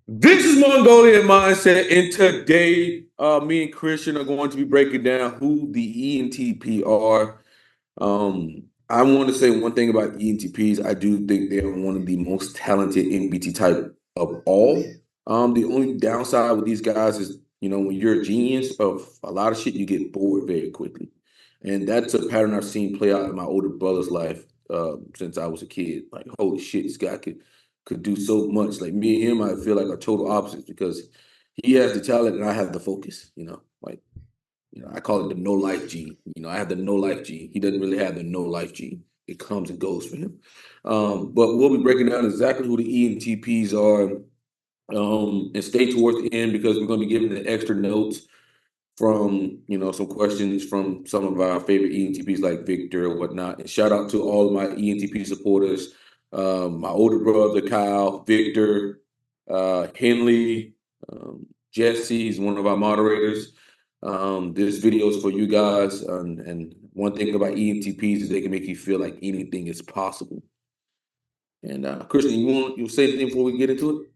This is Mongolian Mindset, and today me and Christian are going to be breaking down who the ENTP are. I want to say one thing about ENTPs. I do think they are one of the most talented MBT type of all. The only downside with these guys is, when you're a genius of a lot of shit, you get bored very quickly. And that's a pattern I've seen play out in my older brother's life since I was a kid. Like, holy shit, this guy could do so much. Like me and him, I feel like are total opposites because he has the talent and I have the focus. I call it the no life gene. I have the no life gene. He doesn't really have the no life gene. It comes and goes for him. But we'll be breaking down exactly who the ENTPs are, and stay towards the end because we're going to be giving the extra notes from some questions from some of our favorite ENTPs like Victor or whatnot. And shout out to all of my ENTP supporters, my older brother Kyle, Victor, Henley, Jesse is one of our moderators. This video is for you guys, and one thing about ENTPs is they can make you feel like anything is possible. And Christian, you say anything before we get into it?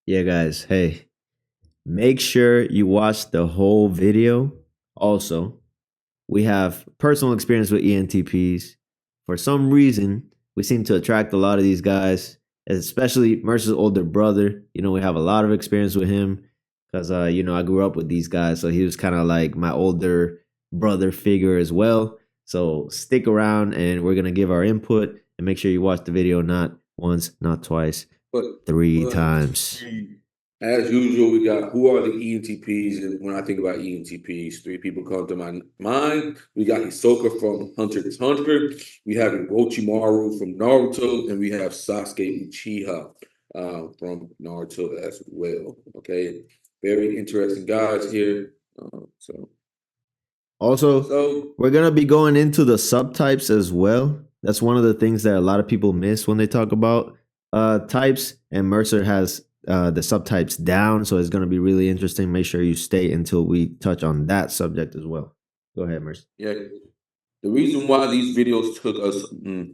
Yeah, guys. Hey, make sure you watch the whole video. Also, we have personal experience with ENTPs. For some reason, we seem to attract a lot of these guys, especially Mercer's older brother. We have a lot of experience with him because, I grew up with these guys. So he was kind of like my older brother figure as well. So stick around and we're going to give our input and make sure you watch the video not once, not twice, But three times. as usual, we got who are the ENTPs, and when I think about ENTPs, three people come to my mind. We got Hisoka from Hunter x Hunter, we have Orochimaru from Naruto, and we have Sasuke Uchiha from Naruto as well. Okay, very interesting guys here. Also, we're going to be going into the subtypes as well. That's one of the things that a lot of people miss when they talk about types. And Mercer has the subtypes down. So it's going to be really interesting. Make sure you stay until we touch on that subject as well. Go ahead, Mercer. Yeah. The reason why these videos took us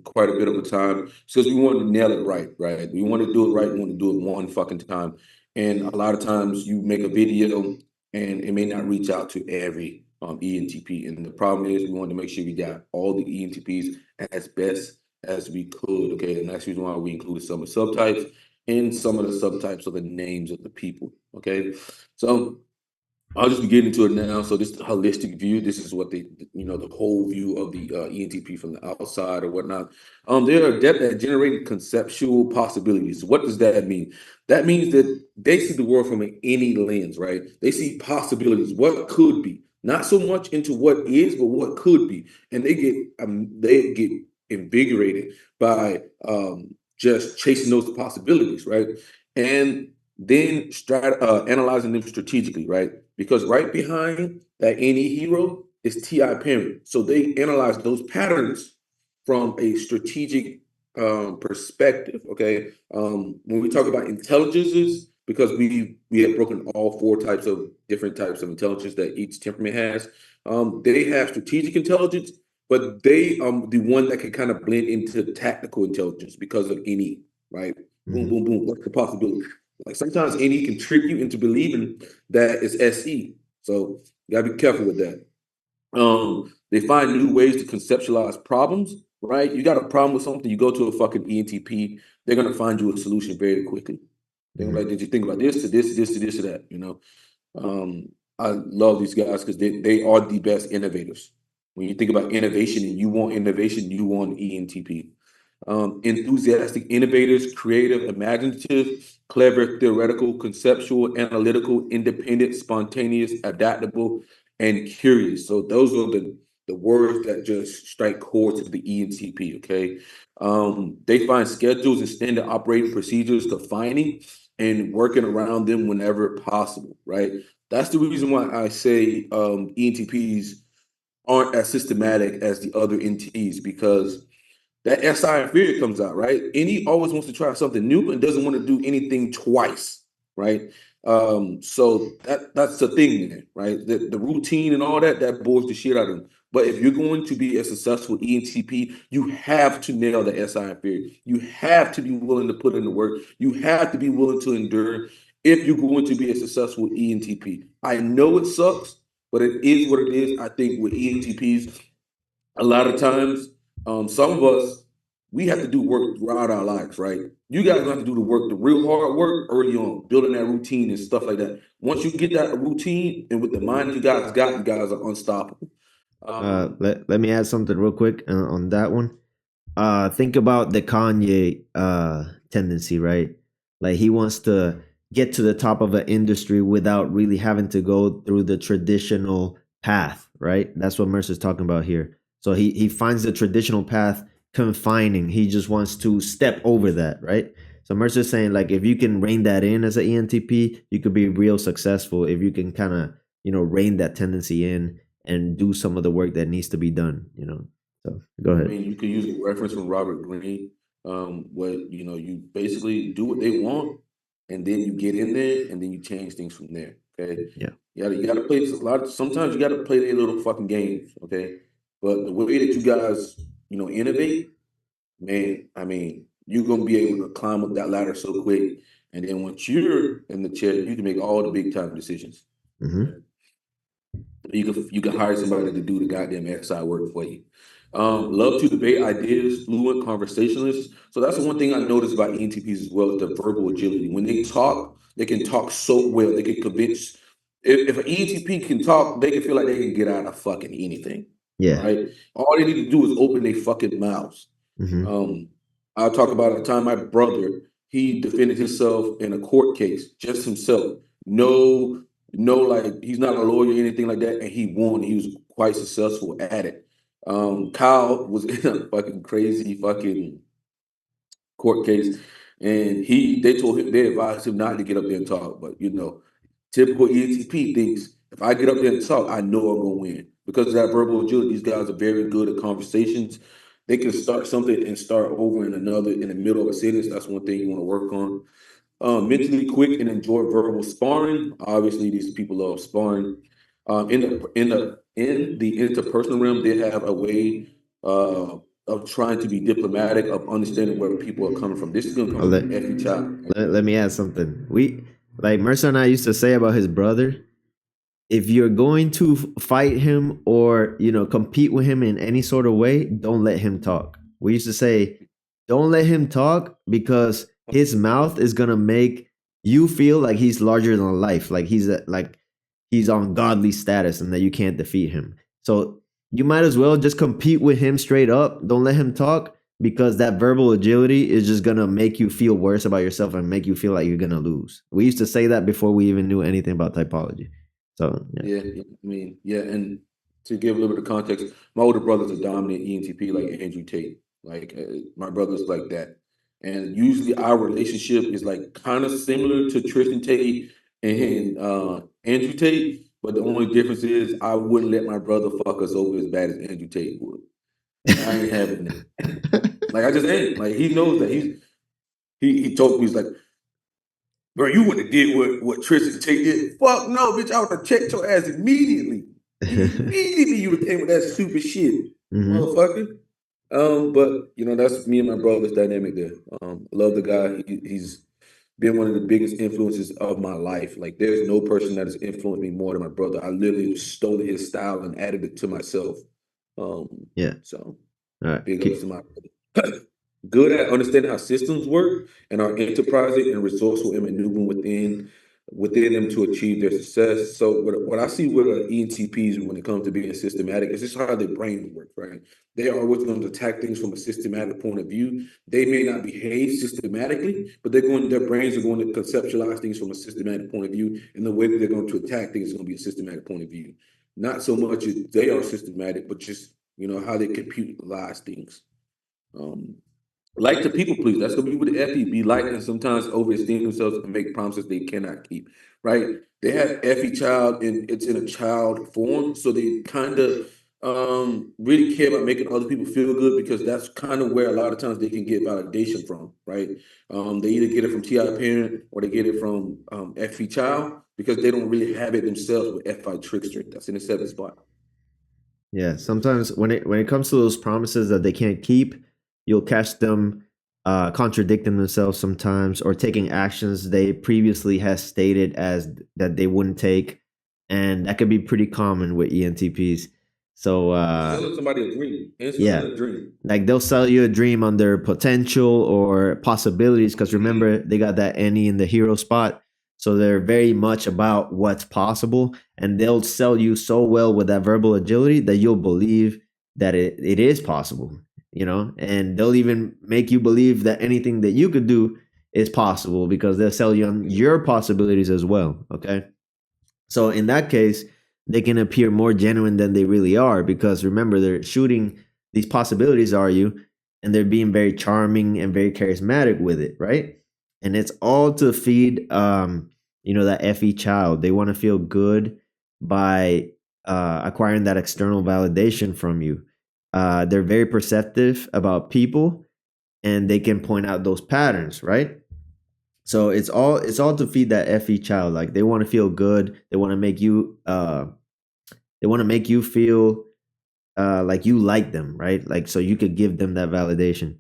quite a bit of a time is because we wanted to nail it right? We want to do it right. We want to do it one fucking time. And a lot of times you make a video and it may not reach out to every ENTP. And the problem is we wanted to make sure we got all the ENTPs as best as we could. Okay. And that's the reason why we included some of the subtypes, and some of the subtypes are the names of the people. Okay. So I'll just be getting into it now. So this is the holistic view. This is what the whole view of the ENTP from the outside or whatnot. They are adept at generating conceptual possibilities. What does that mean? That means that they see the world from any lens, right? They see possibilities, what could be, not so much into what is, but what could be, and they get invigorated by just chasing those possibilities, right? And then analyzing them strategically, right? Because right behind that NE hero is TI parent. So they analyze those patterns from a strategic perspective. Okay. When we talk about intelligences, because we have broken all four different types of intelligence that each temperament has. They have strategic intelligence, but they the one that can kind of blend into tactical intelligence because of NE, right? Boom, boom, boom. What's the possibility? Like sometimes NE can trick you into believing that it's SE. So you gotta be careful with that. They find new ways to conceptualize problems, right? You got a problem with something, you go to a fucking ENTP, they're gonna find you a solution very quickly. They're like, did you think about this to this, to this, to that, I love these guys because they are the best innovators. When you think about innovation and you want innovation, you want ENTP. Enthusiastic innovators, creative, imaginative, clever, theoretical, conceptual, analytical, independent, spontaneous, adaptable, and curious. So those are the words that just strike core to the ENTP. Okay, they find schedules and standard operating procedures defining and working around them whenever possible. Right. That's the reason why I say ENTPs aren't as systematic as the other NTs, because that SI inferior comes out, right? And he always wants to try something new and doesn't want to do anything twice, right? So that's the thing there, right? The routine and all that bores the shit out of him. But if you're going to be a successful ENTP, you have to nail the SI period. You have to be willing to put in the work. You have to be willing to endure if you're going to be a successful ENTP. I know it sucks, but it is what it is. I think with ENTPs, a lot of times, some of us, we have to do work throughout our lives, right? You guys have to do the work, the real hard work early on, building that routine and stuff like that. Once you get that routine and with the mind you guys got, you guys are unstoppable. Let me add something real quick on that one. Think about the Kanye tendency, right? Like he wants to get to the top of an industry without really having to go through the traditional path, right? That's what Mercer's talking about here. So he finds the traditional path confining. He just wants to step over that, right? So Mercer's saying like if you can rein that in as an ENTP, you could be real successful if you can kind of, rein that tendency in and do some of the work that needs to be done, So go ahead. I mean, you can use a reference from Robert Greene, where you basically do what they want, and then you get in there, and then you change things from there. Okay, Yeah. you gotta play a lot. Sometimes you gotta play their little fucking games. Okay, but the way that you guys innovate, man, I mean, you're gonna be able to climb up that ladder so quick, and then once you're in the chair, you can make all the big time decisions. Mm-hmm. You can hire somebody to do the goddamn SI work for you. Love to debate ideas, fluent conversationalists. So that's the one thing I noticed about ENTPs as well is the verbal agility. When they talk, they can talk so well. They can convince. If an ENTP can talk, they can feel like they can get out of fucking anything. Yeah. Right? All they need to do is open their fucking mouths. Mm-hmm. I'll talk about a time my brother, he defended himself in a court case, just himself. No, like he's not a lawyer or anything like that, and he won. He was quite successful at it. Kyle was in a fucking crazy fucking court case, and they advised him not to get up there and talk. But typical ENTP thinks if I get up there and talk, I know I'm gonna win because of that verbal agility. These guys are very good at conversations. They can start something and start over in the middle of a sentence. That's one thing you want to work on. Mentally quick and enjoy verbal sparring. Obviously, these people love sparring. In the interpersonal realm, they have a way of trying to be diplomatic, of understanding where people are coming from. This is going to come Let, from every child. let me add something. Like Mercer and I used to say about his brother, if you're going to fight him or compete with him in any sort of way, don't let him talk. We used to say, don't let him talk because his mouth is gonna make you feel like he's larger than life, like he's on godly status and that you can't defeat him. So you might as well just compete with him straight up. Don't let him talk because that verbal agility is just gonna make you feel worse about yourself and make you feel like you're gonna lose. We used to say that before we even knew anything about typology. So Yeah, I mean, yeah, and to give a little bit of context, my older brother's a dominant ENTP like Andrew Tate. Like my brother's like that, and usually our relationship is like kind of similar to Tristan Tate and Andrew Tate, but the only difference is I wouldn't let my brother fuck us over as bad as Andrew Tate would. I ain't having it. Like I just ain't. Like he knows that he told me he's like, bro, you wouldn't have did what Tristan Tate did. Fuck no, bitch. I would have checked your ass immediately. Immediately you would have came with that stupid shit, motherfucker. But that's me and my brother's dynamic there. Love the guy. He's been one of the biggest influences of my life. Like there's no person that has influenced me more than my brother. I literally stole his style and added it to myself. Yeah. So All right. big ups to my brother. Good at understanding how systems work and are enterprising and resourceful and maneuvering within them to achieve their success. So what I see with ENTPs when it comes to being systematic is just how their brain works, right? They are always going to attack things from a systematic point of view. They may not behave systematically, but their brains are going to conceptualize things from a systematic point of view, and the way that they're going to attack things is going to be a systematic point of view. Not so much as they are systematic, but just how they computerize things. Like to people please. That's gonna be with the FE. Be like and sometimes overesteem themselves and make promises they cannot keep. Right? They have FE child and it's in a child form, so they kind of really care about making other people feel good because that's kind of where a lot of times they can get validation from. Right? They either get it from TI parent or they get it from FE child because they don't really have it themselves with FI trickster. That's in the seventh spot. Yeah, sometimes when it comes to those promises that they can't keep, you'll catch them contradicting themselves sometimes, or taking actions they previously has stated as that they wouldn't take, and that could be pretty common with ENTPs. So You're selling somebody a dream. And yeah, selling a dream. like they'll sell you a dream on their potential or possibilities, because remember they got that any in the hero spot, so they're very much about what's possible, and they'll sell you so well with that verbal agility that you'll believe that it is possible, and they'll even make you believe that anything that you could do is possible, because they'll sell you on your possibilities as well. Okay, so in that case, they can appear more genuine than they really are, because remember, they're shooting these possibilities are you, and they're being very charming and very charismatic with it, right? And it's all to feed that FE child. They want to feel good by acquiring that external validation from you. They're very perceptive about people, and they can point out those patterns, right? So it's all to feed that FE child. Like they want to feel good. They want to make you feel like you like them, right? Like so you could give them that validation.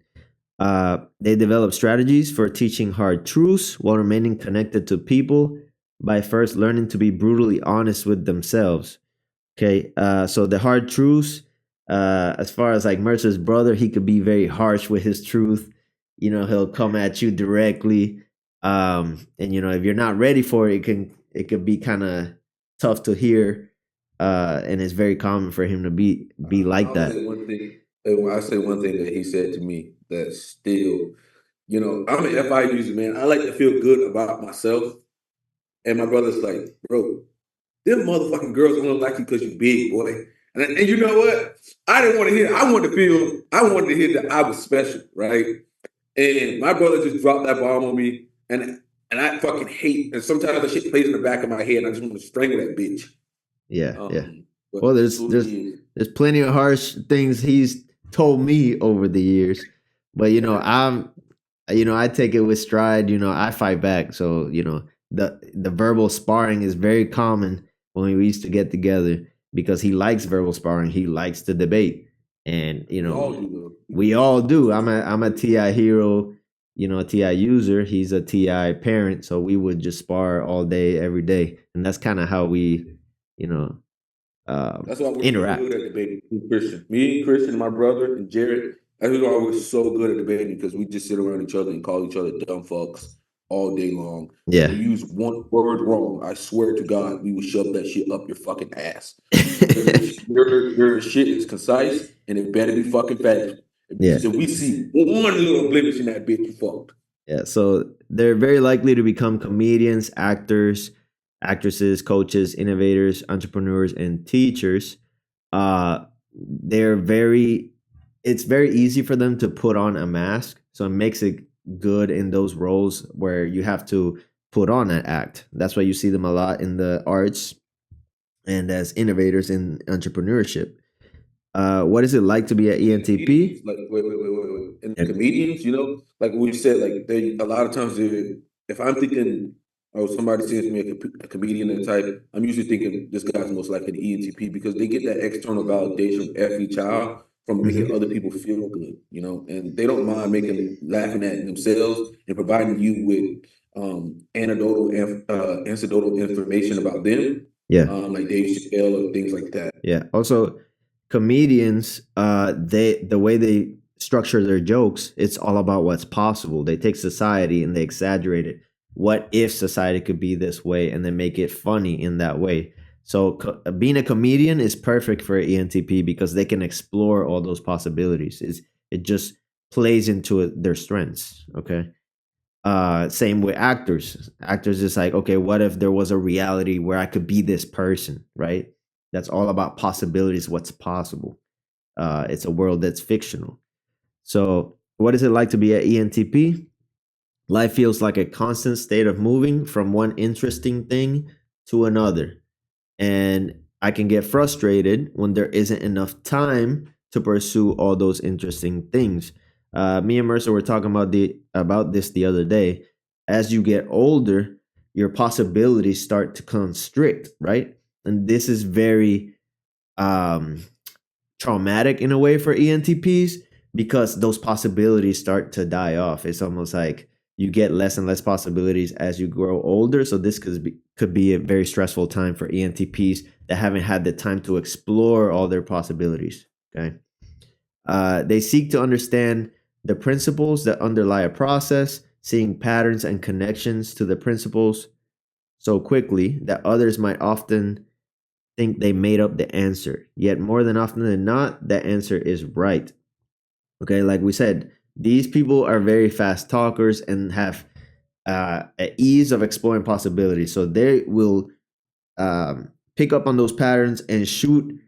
They develop strategies for teaching hard truths while remaining connected to people by first learning to be brutally honest with themselves. Okay, so the hard truths, as far as like Mercer's brother, he could be very harsh with his truth. He'll come at you directly, and if you're not ready for it, it could be kind of tough to hear, and it's very common for him to be like I'll that. say one thing. I say one thing that he said to me that still, I'm an FI user, man. I like to feel good about myself. And my brother's like, bro, them motherfucking girls only like you because you big, boy. And you know what? I didn't want to hear. I wanted to hear that I was special, right? And my brother just dropped that bomb on me, and I fucking hate. And sometimes the shit plays in the back of my head, and I just want to strangle that bitch. Yeah, yeah. But Well, it's there's who there's he is. there's plenty of harsh things he's told me over the years, but I take it with stride. I fight back. So the verbal sparring is very common when we used to get together, because he likes verbal sparring. He likes to debate, and We all do, though. we all do. I'm a TI hero, a TI user. He's a TI parent, so we would just spar all day, every day, and that's kind of how we you know That's why we're so interact. good at debating. Christian, me, Christian, and my brother and Jared. That's why we're so good at debating, because we just sit around each other and call each other dumb fucks all day long. If Yeah. we use one word wrong, I swear to God, we will shove that shit up your fucking ass. Because your shit is concise and it better be fucking fast. Yeah. If we see one little blemish in that bitch, you fucked. Yeah, so they're very likely to become comedians, actors, actresses, coaches, innovators, entrepreneurs, and teachers. They're very It's very easy for them to put on a mask, so it makes it good in those roles where you have to put on that act. That's why you see them a lot in the arts and as innovators in entrepreneurship. What is it like to be an ENTP? Like wait. And comedians, like we said, like they a lot of times if I'm thinking, oh, somebody sends me a comedian and type, I'm usually thinking this guy's most likely an ENTP, because they get that external validation from every child from making other people feel good, and they don't mind making laughing at themselves and providing you with anecdotal information about them, Yeah. like Dave Chappelle or things like that. Yeah. Also, comedians, the way they structure their jokes, it's all about what's possible. They take society and they exaggerate it. What if society could be this way, and then make it funny in that way? So being a comedian is perfect for ENTP, because they can explore all those possibilities. It just plays into their strengths. Okay. Same with actors. Actors is like, okay, what if there was a reality where I could be this person, right? That's all about possibilities, what's possible. It's a world that's fictional. So what is it like to be an ENTP? Life feels like a constant state of moving from one interesting thing to another, and I can get frustrated when there isn't enough time to pursue all those interesting things. Me and Mercer were talking about this the other day. As you get older, your possibilities start to constrict, right? And this is very traumatic in a way for ENTPs because those possibilities start to die off. It's almost like you get less and less possibilities as you grow older. So this could be a very stressful time for ENTPs that haven't had the time to explore all their possibilities. Okay. They seek to understand the principles that underlie a process, seeing patterns and connections to the principles so quickly that others might often think they made up the answer. Yet more than often than not, the answer is right. Okay, like we said, these people are very fast talkers and have an ease of exploring possibilities. So they will pick up on those patterns and shoot,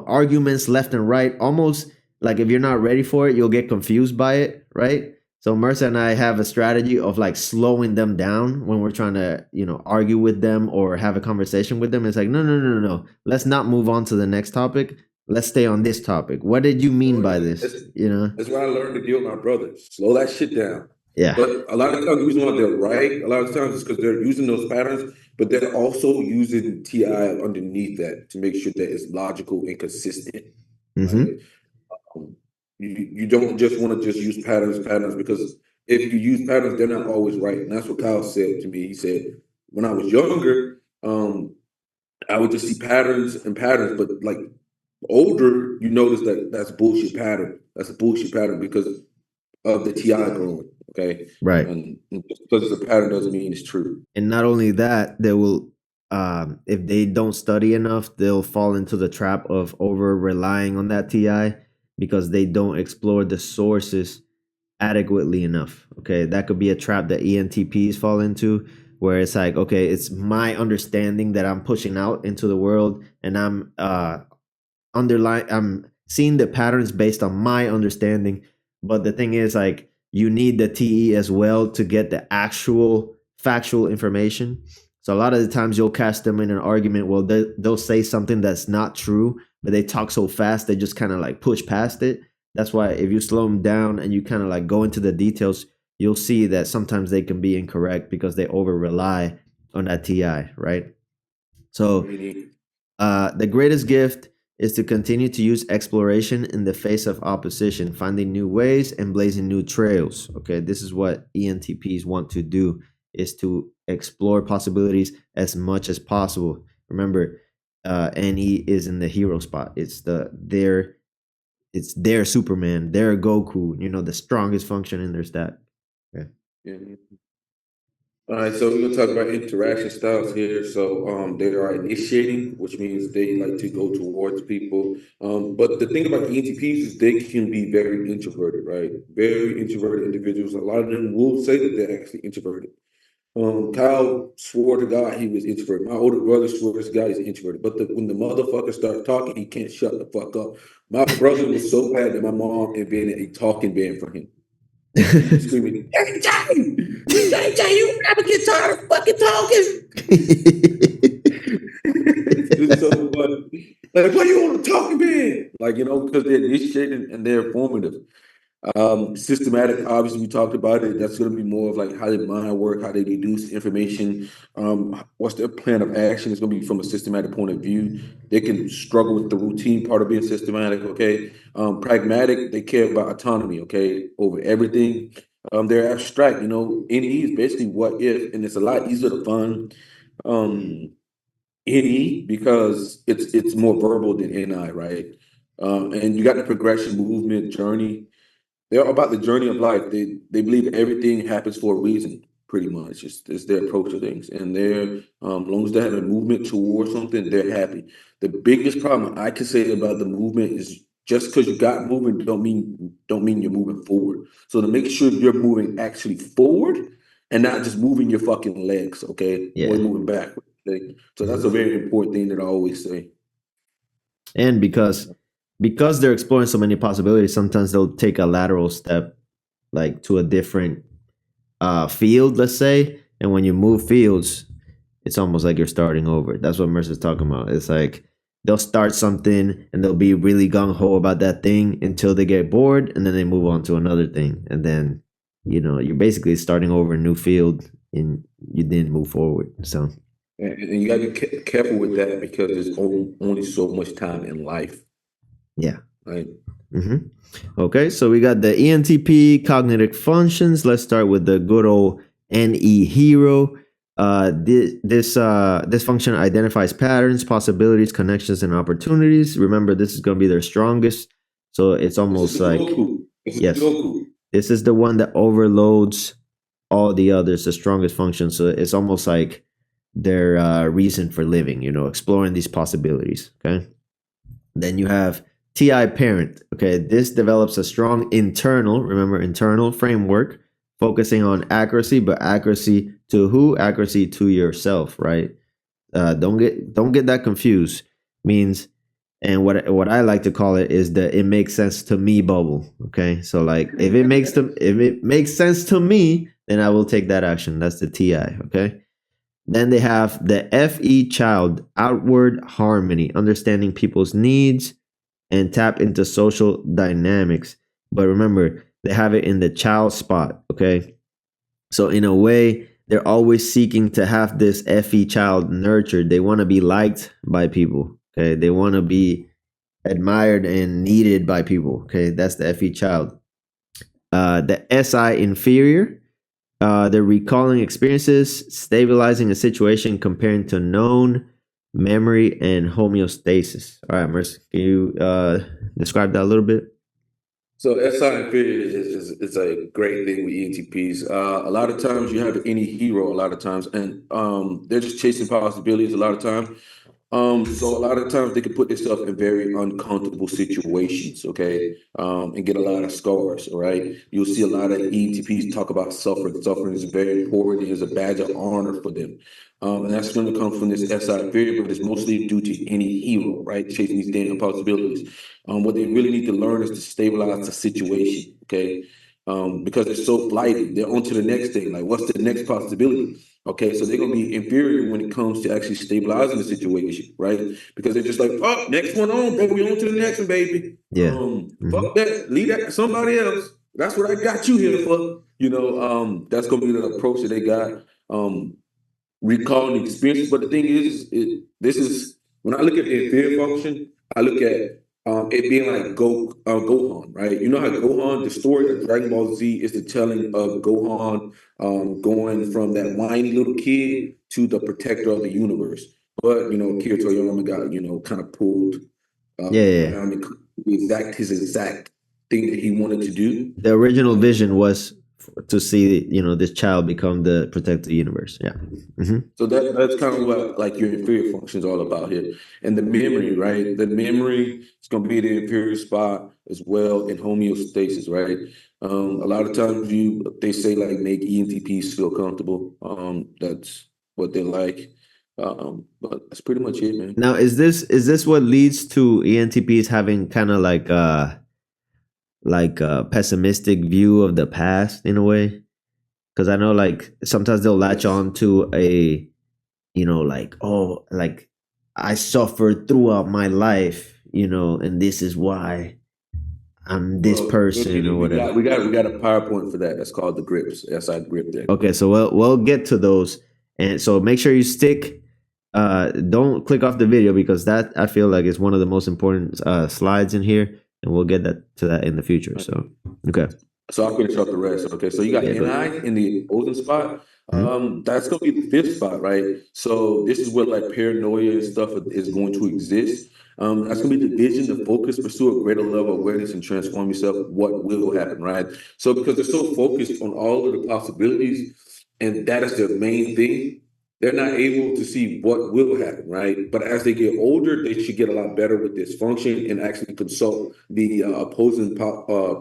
arguments left and right. Almost like if you're not ready for it, you'll get confused by it, right? So Mercer and I have a strategy of like slowing them down when we're trying to, argue with them or have a conversation with them. It's like, no. Let's not move on to the next topic. Let's stay on this topic. What did you mean by this? That's why I learned to deal with my brothers. Slow that shit down. Yeah. But a lot of times the reason why they're right, a lot of times it's because they're using those patterns, but they're also using TI underneath that to make sure that it's logical and consistent. Right? You don't just want to just use patterns, because if you use patterns, they're not always right. And that's what Kyle said to me. He said, when I was younger, I would just see patterns, but like older, you notice that that's bullshit pattern. That's a bullshit pattern because of the TI growing. Okay. Right. And just because it's a pattern doesn't mean it's true. And not only that, they will, if they don't study enough, they'll fall into the trap of over relying on that TI because they don't explore the sources adequately enough. Okay. That could be a trap that ENTPs fall into, where it's like, okay, it's my understanding that I'm pushing out into the world, and I'm I'm seeing the patterns based on my understanding. But the thing is, like, you need the TE as well to get the actual factual information. So a lot of the times you'll catch them in an argument. Well, they'll say something that's not true, but they talk so fast, they just kind of like push past it. That's why if you slow them down and you kind of like go into the details, you'll see that sometimes they can be incorrect because they over rely on that TI, right? So the greatest gift is to continue to use exploration in the face of opposition, finding new ways and blazing new trails. Okay, this is what ENTPs want to do, is to explore possibilities as much as possible. Remember, NE is in the hero spot. It's their Superman, their Goku, the strongest function in their stack. Okay. Yeah. All right, so we're gonna talk about interaction styles here. So they are initiating, which means they like to go towards people. But the thing about ENTPs is they can be very introverted, right? Very introverted individuals. A lot of them will say that they're actually introverted. Kyle swore to God he was introverted. My older brother swears to God he's introverted. But when the motherfucker starts talking, he can't shut the fuck up. My brother was so bad that my mom invented a talking band for him. Screaming, JJ, you never get tired of fucking talking. It's so funny. Like, why you on a talking band? Like, because they're initiating and they're formative. Systematic, obviously, we talked about it. That's going to be more of like how their mind work, how they deduce information. What's their plan of action? It's going to be from a systematic point of view. They can struggle with the routine part of being systematic. Okay. Pragmatic, they care about autonomy. Okay, over everything. They're abstract. NE is basically what if, and it's a lot easier to find NE because it's more verbal than NI, right? And you got the progression, movement, journey. They're about the journey of life. They believe everything happens for a reason, pretty much. It's their approach to things. And they're as long as they have a movement towards something, they're happy. The biggest problem I can say about the movement is just because you got movement don't mean you're moving forward. So to make sure you're moving actually forward and not just moving your fucking legs, okay? Yeah. Or moving backward. Okay? So that's a very important thing that I always say. And because they're exploring so many possibilities, sometimes they'll take a lateral step, like to a different field, let's say. And when you move fields, it's almost like you're starting over. That's what Mercer's talking about. It's like they'll start something and they'll be really gung-ho about that thing until they get bored, and then they move on to another thing. And then, you're basically starting over a new field and you didn't move forward. So and you got to be careful with that because there's only so much time in life. Yeah. Right. Okay, so we got the ENTP cognitive functions. Let's start with the good old NE hero. This function identifies patterns, possibilities, connections, and opportunities. Remember, this is going to be their strongest. So it's almost like yes, this is the one that overloads all the others, the strongest function. So it's almost like their reason for living. Exploring these possibilities. Okay. Then you have TI parent. Okay, this develops a strong internal framework focusing on accuracy, but accuracy to who? Accuracy to yourself, right? Don't get that confused. Means, and what I like to call it is the it makes sense to me bubble. Okay, so like if it makes sense to me, then I will take that action. That's the TI. Okay. Then they have the FE child, outward harmony, understanding people's needs and tap into social dynamics. But remember, they have it in the child spot. Okay. So, in a way, they're always seeking to have this FE child nurtured. They want to be liked by people. Okay. They want to be admired and needed by people. Okay. That's the FE child. The SI inferior. They're recalling experiences, stabilizing a situation, comparing to known, memory, and homeostasis. All right, Mercy, can you describe that a little bit? So SI is a great thing with ENTPs. A lot of times you have any hero a lot of times, and they're just chasing possibilities a lot of times. So a lot of times they can put themselves in very uncomfortable situations, okay, and get a lot of scars, all right? You'll see a lot of ENTPs talk about suffering. Suffering is very important. It is a badge of honor for them. And that's going to come from this SI period, but it's mostly due to any hero, right? Chasing these damn possibilities. What they really need to learn is to stabilize the situation, okay? Because they're so flighty. They're on to the next thing. Like, what's the next possibility? Okay, so they're gonna be inferior when it comes to actually stabilizing the situation, right? Because they're just like, oh, next one on, baby, we on to the next one, baby. Yeah. Fuck that, leave that to somebody else. That's what I got you here for. That's gonna be the approach that they got. Recalling experiences. But the thing is, this is when I look at the inferior function, I look at it being like Gohan, right? You know how Gohan, the story of Dragon Ball Z is the telling of Gohan going from that whiny little kid to the protector of the universe. But Kira Toyama got kind of pulled Yeah. around his exact thing that he wanted to do. The original vision was to see, this child become the protector of the universe. Yeah. So that's kind of what like your inferior function is all about here. And the memory, right? The memory is going to be the inferior spot as well in homeostasis, right? A lot of times they say like make ENTPs feel comfortable. That's what they like. But that's pretty much it, man. Now, is this what leads to ENTPs having kind of like a pessimistic view of the past in a way? Because I know like sometimes they'll latch on to a, like, oh, like I suffered throughout my life, and this is why I'm this person or whatever. We got a PowerPoint for that. That's called the grips. SI grip there. Okay, so we'll get to those, and so make sure you stick. Don't click off the video because that I feel like is one of the most important slides in here, and we'll get to that in the future. So okay. So I'll finish up the rest. Okay, so you got NI in the opposing spot. That's gonna be the fifth spot, right? So this is where like paranoia and stuff is going to exist. That's gonna be the vision, the focus, pursue a greater level of awareness and transform yourself. What will happen, right? So because they're so focused on all of the possibilities, and that is their main thing, they're not able to see what will happen, right? But as they get older, they should get a lot better with this function and actually consult the opposing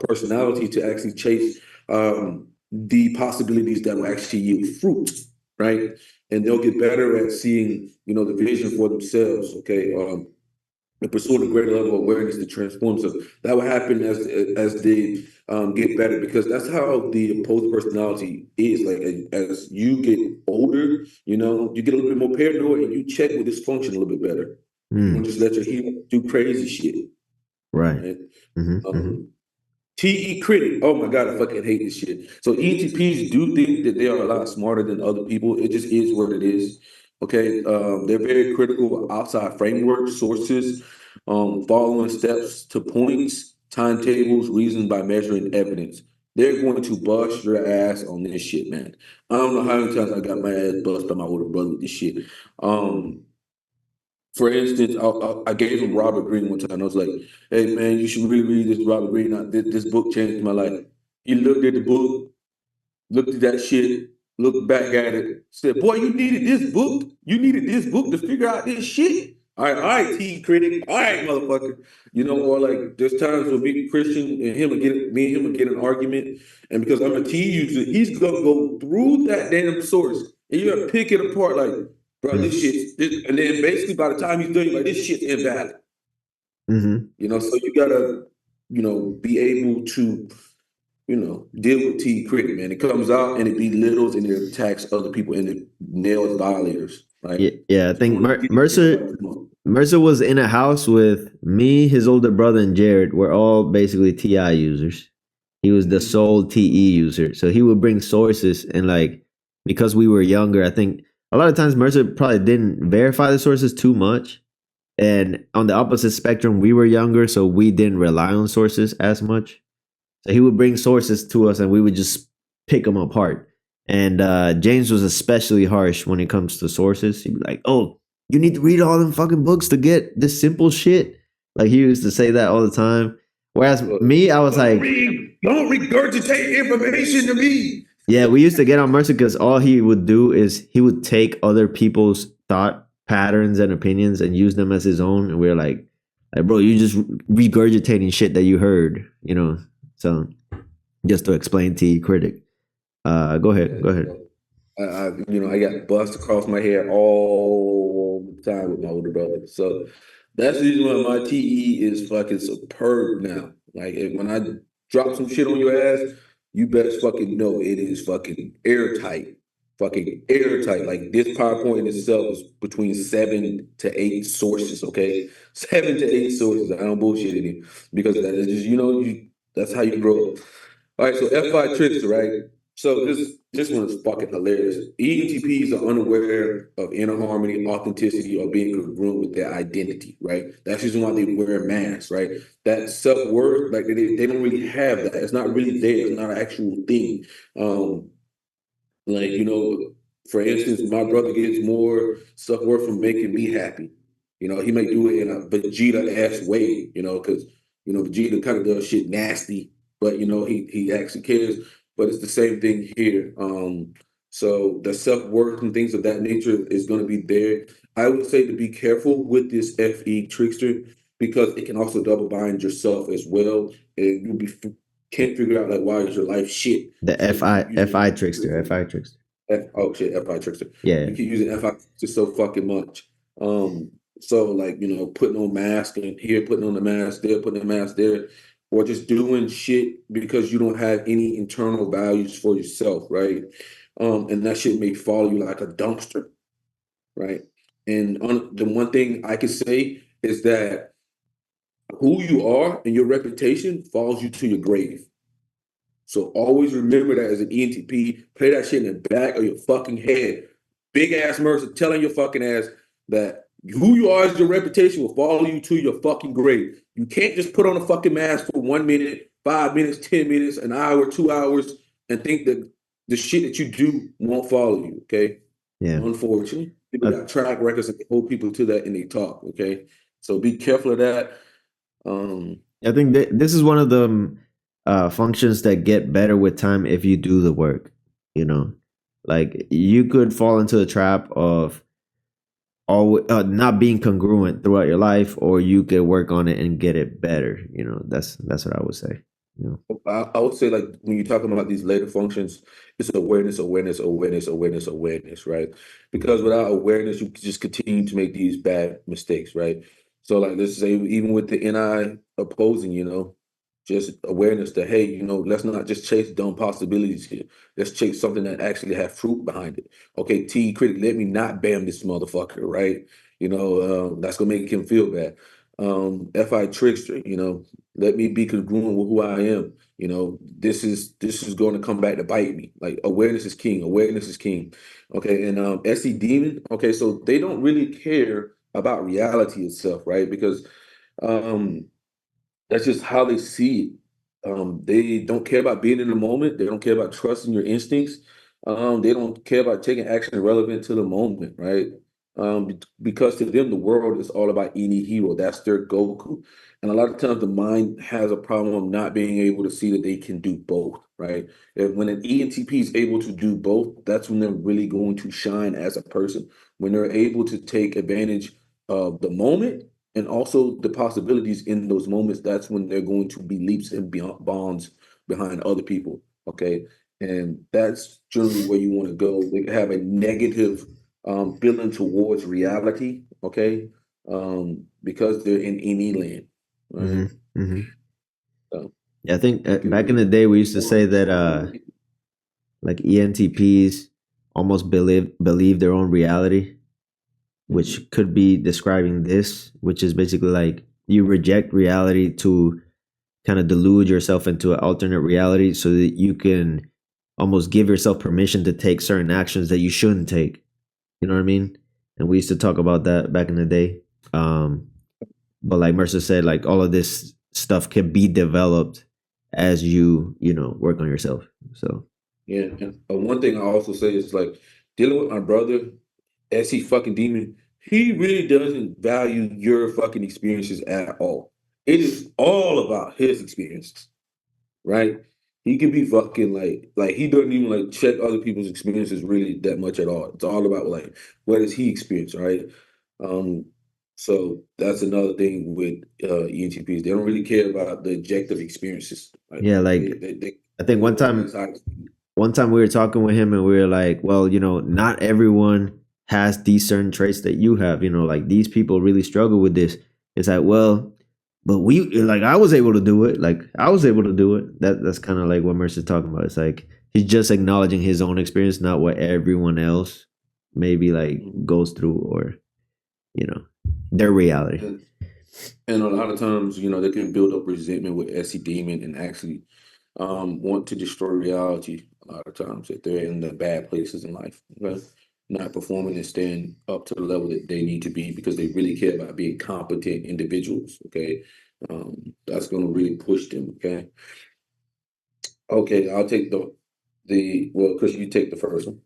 personality to actually chase the possibilities that will actually yield fruit, right? And they'll get better at seeing, the vision for themselves, okay? And pursuing a greater level of awareness to transform. So that will happen as they get better, because that's how the opposed personality is. Like as you get older, you get a little bit more paranoid and you check with this function a little bit better. You don't just let your hero do crazy shit. Right. TE critic. Oh my God, I fucking hate this shit. So ENTPs do think that they are a lot smarter than other people. It just is what it is. Okay. They're very critical of outside frameworks, sources, following steps to points, timetables, reasons by measuring evidence. They're going to bust your ass on this shit, man. I don't know how many times I got my ass busted by my older brother with this shit. For instance, I gave him Robert Greene one time. I was like, "Hey man, you should really read this Robert Greene. This book changed my life." He looked at the book, looked at that shit, looked back at it, said, "Boy, you needed this book. You needed this book to figure out this shit." All right, T critic. All right, motherfucker. You know, or like there's times when me Christian and me and him will get an argument, and because I'm a T user, he's gonna go through that damn source and you gotta pick it apart like, bro, this shit, and then basically by the time he's done, you're like, this shit's invalid. You know, so you gotta, be able to deal with T critic, man. It comes out and it belittles and it attacks other people and it nails violators, right? Yeah. I think Mercer was in a house with me, his older brother, and Jared. We're all basically TI users. He was the sole TE user, so he would bring sources and like because we were younger, I think a lot of times Mercer probably didn't verify the sources too much. And on the opposite spectrum, we were younger, so we didn't rely on sources as much. So he would bring sources to us and we would just pick them apart. And James was especially harsh when it comes to sources. He'd be like, "Oh, you need to read all them fucking books to get this simple shit." Like he used to say that all the time. Whereas me, I was like, don't regurgitate information to me. Yeah, we used to get on Mercer because all he would do is he would take other people's thought patterns and opinions and use them as his own. And we are like, bro, you just regurgitating shit that you heard, So just to explain to critic. Go ahead. I got bust across my head all the time with my older brother. So that's the reason why my TE is fucking superb now. Like when I drop some shit on your ass, you best fucking know it is fucking airtight. Fucking airtight. Like this PowerPoint in itself is between 7 to 8 sources, okay? 7 to 8 sources. I don't bullshit it because that is just, that's how you grow up. All right, so F5 trickster, right? So this one is fucking hilarious. ENTPs are unaware of inner harmony, authenticity, or being congruent with their identity, right? That's the reason why they wear masks, right? That self-worth, like they don't really have that. It's not really there. It's not an actual thing. For instance, my brother gets more self-worth from making me happy. He may do it in a Vegeta-esque way, because Vegeta kind of does shit nasty, but he actually cares. But it's the same thing here. So the self-worth and things of that nature is going to be there. I would say to be careful with this FE trickster because it can also double bind yourself as well, and can't figure out like why is your life shit. The FI trickster. FI trickster. FI trickster. Yeah. You keep using FI just so fucking much. So like, putting on mask and here, putting on the mask there, putting the mask there, or just doing shit because you don't have any internal values for yourself, right? And that shit may follow you like a dumpster, right? And the one thing I can say is that who you are and your reputation follows you to your grave. So always remember that as an ENTP, play that shit in the back of your fucking head. Big ass Mercer telling your fucking ass that who you are as your reputation will follow you to your fucking grave. You can't just put on a fucking mask for 1 minute, 5 minutes, 10 minutes, an hour, 2 hours, and think that the shit that you do won't follow you, okay? Yeah. Unfortunately. People got track records and hold people to that and they talk, okay? So be careful of that. I think this is one of the functions that get better with time if you do the work. Like you could fall into the trap of not being congruent throughout your life, or you could work on it and get it better. That's what I would say. I would say like when you're talking about these later functions, it's awareness, right? Because without awareness, you just continue to make these bad mistakes, right? So like let's say even with the NI opposing, just awareness that hey, let's not just chase dumb possibilities here. Let's chase something that actually have fruit behind it. Okay, T critic, let me not bam this motherfucker, right? That's gonna make him feel bad. FI trickster, let me be congruent with who I am. This is going to come back to bite me. Like awareness is king. Awareness is king. Okay, and SE demon. Okay, so they don't really care about reality itself, right? Because Um, that's just how they see it. They don't care about being in the moment. They don't care about trusting your instincts. They don't care about taking action relevant to the moment, right? Because to them, the world is all about any hero. That's their Goku. And a lot of times the mind has a problem of not being able to see that they can do both, right? When an ENTP is able to do both, that's when they're really going to shine as a person. When they're able to take advantage of the moment and also the possibilities in those moments, that's when they're going to be leaps and beyond bonds behind other people. Okay. And that's generally where you want to go. They have a negative feeling towards reality, okay? Because they're in any land, right? Mm-hmm. Mm-hmm. So Yeah, I think they can back in the really day we used to say that strong. like ENTPs almost believe their own reality, Mhm. which could be describing this, which is basically like you reject reality to kind of delude yourself into an alternate reality so that you can almost give yourself permission to take certain actions that you shouldn't take. You know what I mean? And we used to talk about that back in the day. Um, but like Mercer said, like all of this stuff can be developed as you know, work on yourself. So Yeah. And one thing I also say is like dealing with my brother as he fucking demon, he really doesn't value your fucking experiences at all. It is all about his experiences, right? He can be fucking like he doesn't even like check other people's experiences really that much at all. It's all about like what does he experience, right? Um, so that's another thing with ENTPs. They don't really care about the objective experiences. Right? yeah, They like they they I think go on his side. one time we were talking with him and we were like, well, you know, not everyone has these certain traits that you have. You know, like these people really struggle with this. It's like, well, but we like I was able to do it. Like I was able to do it. That's kind of like what Mercer's talking about. It's like he's just acknowledging his own experience, not what everyone else maybe like Mhm. goes through or you know their reality. And, and a lot of times, they can build up resentment with SE demon and actually want to destroy reality a lot of times if they're in the bad places in life, okay? Not performing and staying up to the level that they need to be because they really care about being competent individuals, okay? That's going to really push them, okay? Okay, I'll take well, Chris, you take the first one.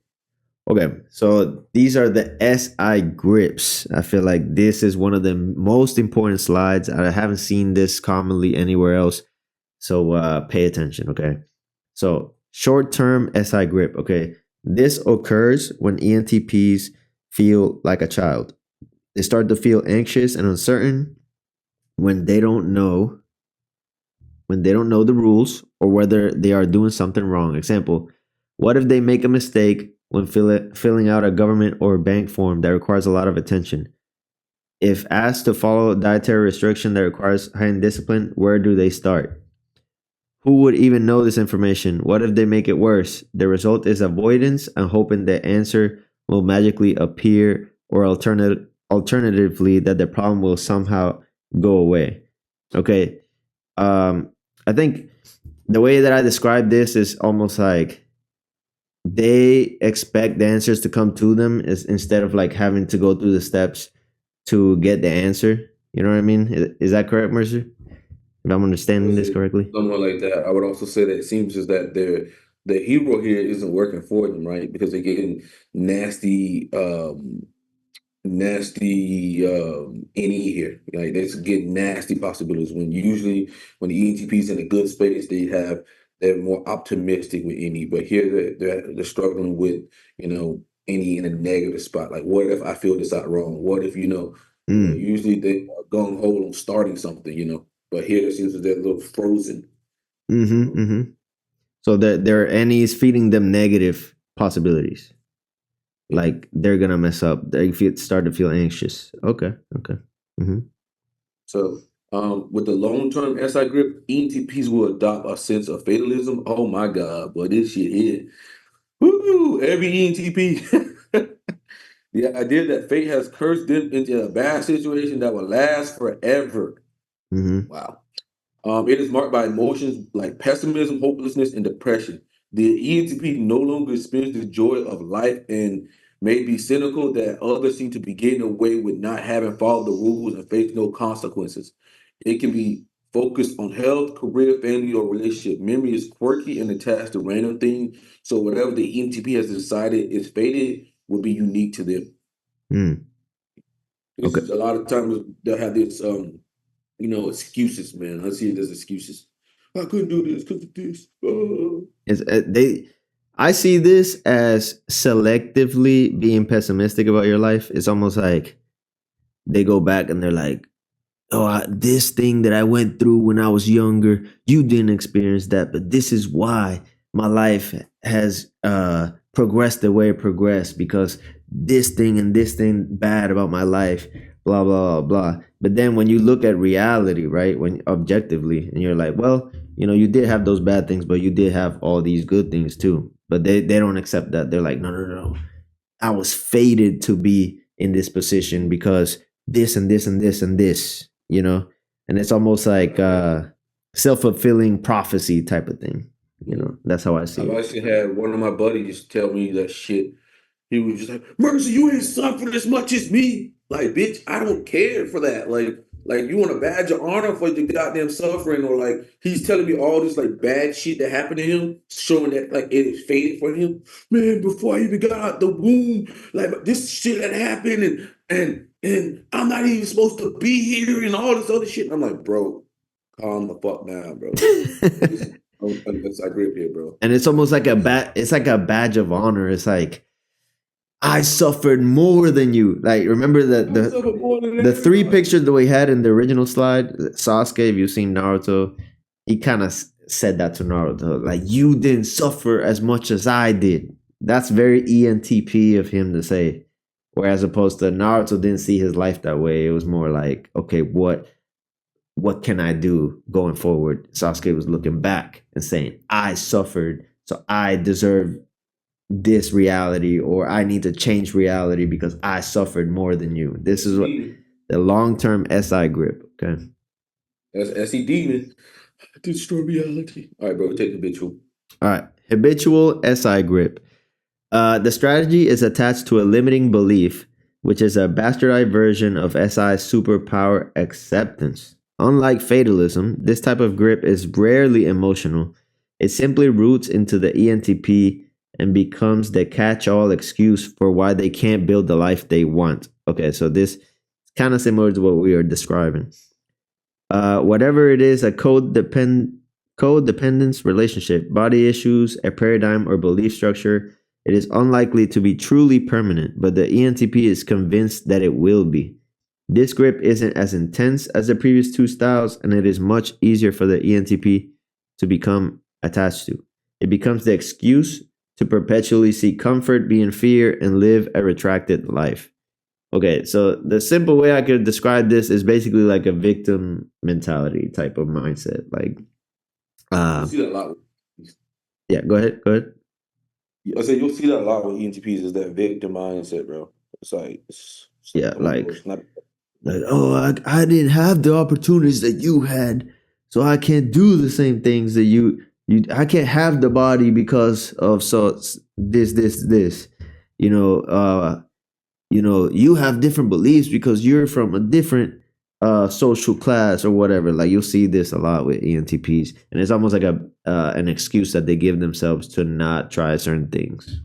Okay, so these are the SI grips. I feel like this is one of the most important slides. I haven't seen this commonly anywhere else. So pay attention, okay? So short term SI grip, okay? This occurs when ENTPs feel like a child. They start to feel anxious and uncertain when they don't know the rules or whether they are doing something wrong. Example, what if they make a mistake when filling out a government or bank form that requires a lot of attention? If asked to follow a dietary restriction that requires high discipline, where do they start? Who would even know this information? What if they make it worse? The result is avoidance and hoping the answer will magically appear or alternatively that the problem will somehow go away. Okay. Um, I think the way that I describe this is almost like they expect the answers to come to them instead of like having to go through the steps to get the answer. You know what I mean? Is that correct, Mercer? If I'm I would understanding this say correctly? somewhere like that. I would also say that it seems as that the hero here isn't working for them, right? Because they're getting nasty NE here. Like they get nasty possibilities when usually when the ENTP's in a good space, they're more optimistic with NE. But here they're struggling with, NE in a negative spot. Like what if I feel this out wrong? What if, Mm. usually they are gung ho on starting something, but here it seems that they're a little frozen. Mm-hmm. Mm-hmm. So that their any is feeding them negative possibilities. Yeah. Like they're gonna mess up. Start to feel anxious. Okay. Okay. Mm-hmm. So, with the long-term SI grip, ENTPs will adopt a sense of fatalism. Oh my God, boy, this shit hit. Woo! Every ENTP. The idea that fate has cursed them into a bad situation that will last forever. Mm-hmm. Wow. It is marked by emotions like pessimism, hopelessness, and depression. The ENTP no longer experiences the joy of life and may be cynical that others seem to be getting away with not having followed the rules and face no consequences. It can be focused on health, career, family, or relationship. Memory is quirky and attached to random things. So whatever the ENTP has decided is fated will be unique to them. This Okay. is a lot of times they'll have this excuses, man. I see it as excuses. I couldn't do this because of this. I see this as selectively being pessimistic about your life. It's almost like they go back and they're like, oh, this thing that I went through when I was younger, you didn't experience that, but this is why my life has progressed the way it progressed, because this thing and this thing bad about my life, blah, blah, blah, blah. But then when you look at reality, right, when objectively, and you're like, well, you did have those bad things, but you did have all these good things too. But they don't accept that. They're like, no, no, no. I was fated to be in this position because this and this and this and this, and it's almost like self-fulfilling prophecy type of thing. That's how I see I've it. actually had one of my buddies tell me that shit. He was just like, Mercy, you ain't suffering as much as me. Like, bitch, I don't care for that. Like you want a badge of honor for the goddamn suffering, or like he's telling me all this like bad shit that happened to him, showing that like it is fated for him. Man, before I even got out the womb, like this shit that happened, and I'm not even supposed to be here, and all this other shit. And I'm like, bro, calm the fuck down, bro. I agree with you, bro. And it's almost like it's like a badge of honor. It's like, I suffered more than you. Like, remember the three pictures that we had in the original slide? Sasuke, if you've seen Naruto, he kind of said that to Naruto. Like, you didn't suffer as much as I did. That's very ENTP of him to say. Whereas opposed to Naruto didn't see his life that way. It was more like, okay, what can I do going forward? Sasuke was looking back and saying, I suffered, so I deserve this reality, or I need to change reality because I suffered more than you. This is what the long-term SI grip. Okay. That's SE demon. Destroy reality. All right, bro, take the habitual. All right. Habitual SI grip. The strategy is attached to a limiting belief, which is a bastardized version of SI superpower acceptance. Unlike fatalism, this type of grip is rarely emotional. It simply roots into the ENTP and becomes the catch-all excuse for why they can't build the life they want. Okay, so this is kind of similar to what we are describing. Whatever it is, a codependence relationship, body issues, a paradigm or belief structure, it is unlikely to be truly permanent, but the ENTP is convinced that it will be. This grip isn't as intense as the previous two styles, and it is much easier for the ENTP to become attached to. It becomes the excuse to perpetually seek comfort, be in fear, and live a retracted life. Okay, so the simple way I could describe this is basically like a victim mentality type of mindset. Like, you see that a lot. Yeah, go ahead. I said you'll see that a lot with ENTPs is that victim mindset, bro. It's like, I didn't have the opportunities that you had, so I can't do the same things that you. I can't have the body because of this. You have different beliefs because you're from a different social class or whatever. Like, you'll see this a lot with ENTPs, and it's almost like an excuse that they give themselves to not try certain things.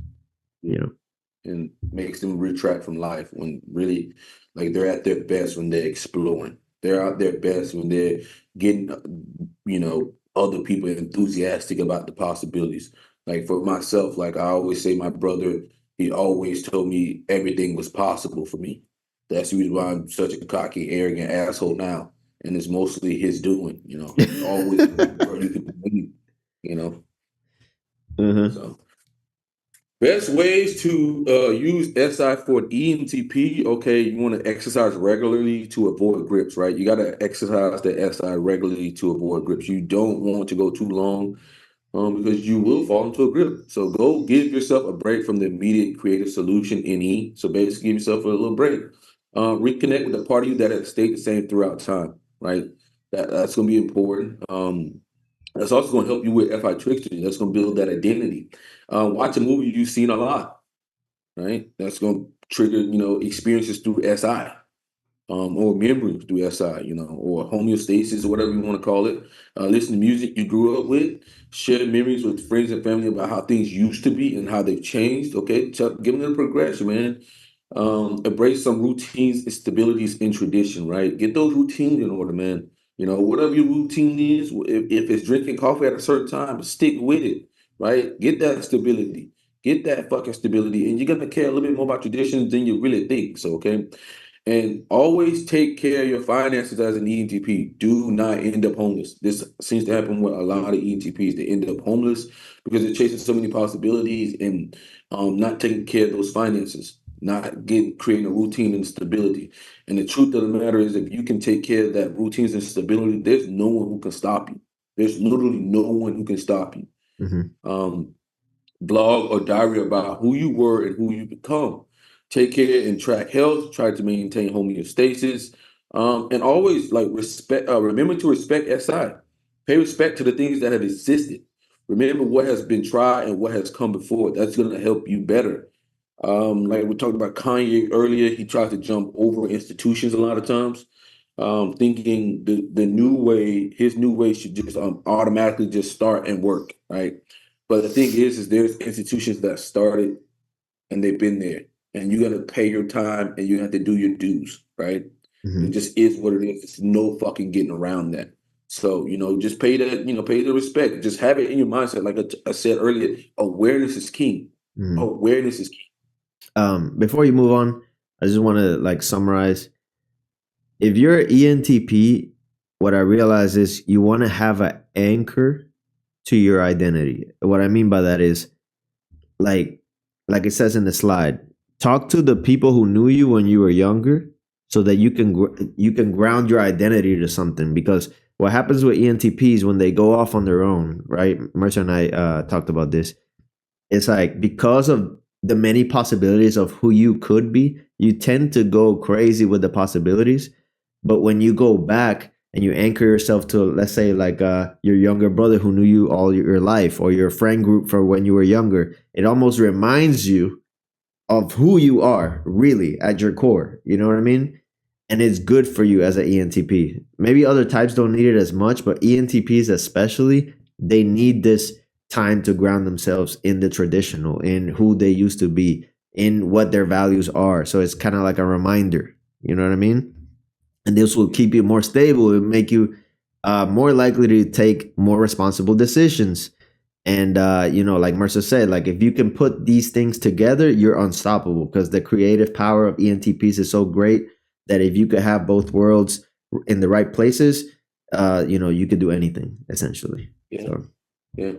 And makes them retract from life when really, like, they're at their best when they're exploring. They're at their best when they're getting, other people enthusiastic about the possibilities. Like, for myself, like I always say, my brother, he always told me everything was possible for me. That's the reason why I'm such a cocky, arrogant asshole now. And it's mostly his doing, He's always where he could believe, So. Best ways to use SI for an ENTP. Okay, you want to exercise regularly to avoid grips, right? You got to exercise the SI regularly to avoid grips. You don't want to go too long because you will fall into a grip. So go give yourself a break from the immediate creative solution NE. So basically give yourself a little break. Reconnect with the part of you that has stayed the same throughout time, right? That's going to be important. That's also going to help you with FI Trickster. That's going to build that identity. Watch a movie you've seen a lot. right? That's going to trigger, experiences through SI, or memories through SI, or homeostasis, or whatever you want to call it. Listen to music you grew up with, share memories with friends and family about how things used to be and how they've changed. Okay, give them the progression, man. Embrace some routines, stabilities, and tradition, right? Get those routines in order, man. Whatever your routine is, if it's drinking coffee at a certain time, stick with it, right? Get that stability. Get that fucking stability. And you're going to care a little bit more about traditions than you really think. So, okay. And always take care of your finances as an ENTP. Do not end up homeless. This seems to happen with a lot of ENTPs. They end up homeless because they're chasing so many possibilities and not taking care of those finances, not creating a routine and stability. And the truth of the matter is, if you can take care of that routines and stability, there's no one who can stop you. There's literally no one who can stop you. Blog or diary about who you were and who you become. Take care and track health. Try to maintain homeostasis, and always respect. Remember to respect SI. Pay respect to the things that have existed. Remember what has been tried and what has come before. That's going to help you better. Like we talked about Kanye earlier, he tries to jump over institutions a lot of times, thinking the new way, his new way should just automatically just start and work, right? But the thing is there's institutions that started and they've been there, and you got to pay your time and you have to do your dues, right? It just is what it is. There's no fucking getting around that. So, just pay that, pay the respect. Just have it in your mindset. Like I said earlier, awareness is king. Awareness is key. Before you move on, I just want to summarize. If you're an ENTP, what I realize is you want to have an anchor to your identity. What I mean by that is, like it says in the slide, talk to the people who knew you when you were younger, so that you can ground your identity to something. Because what happens with ENTPs when they go off on their own, right? Mercer and I talked about this. It's like, because of the many possibilities of who you could be, you tend to go crazy with the possibilities. But when you go back and you anchor yourself to, let's say, your younger brother who knew you all your life, or your friend group for when you were younger, it almost reminds you of who you are really at your core. You know what I mean? And it's good for you as an ENTP. Maybe other types don't need it as much, but ENTPs especially, they need this time to ground themselves in the traditional, in who they used to be, in what their values are. So it's kind of like a reminder. You know what I mean? And this will keep you more stable. It will make you more likely to take more responsible decisions. And, like Mercer said, if you can put these things together, you're unstoppable, because the creative power of ENTPs is so great that if you could have both worlds in the right places, you could do anything, essentially. Yeah. So. Yeah.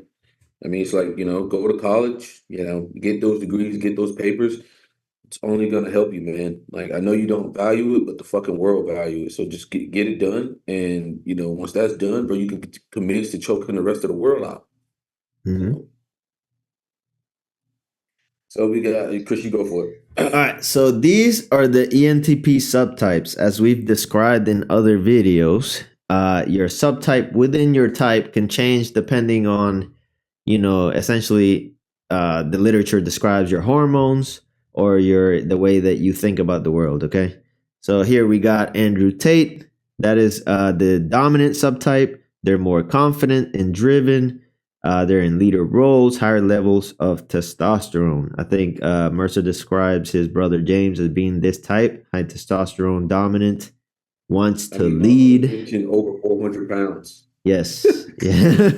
I mean, it's like, go to college, get those degrees, get those papers. It's only going to help you, man. Like, I know you don't value it, but the fucking world value it. So just get it done. And, once that's done, bro, you can commit to choking the rest of the world out. So we got, Chris, you go for it. All right. So these are the ENTP subtypes, as we've described in other videos. Your subtype within your type can change depending on, essentially, the literature describes your hormones or the way that you think about the world. Okay. So here we got Andrew Tate. That is the dominant subtype. They're more confident and driven. They're in leader roles, higher levels of testosterone. I think Mercer describes his brother James as being this type, high testosterone dominant, wants to lead. Over 400 pounds. Yes. Yeah.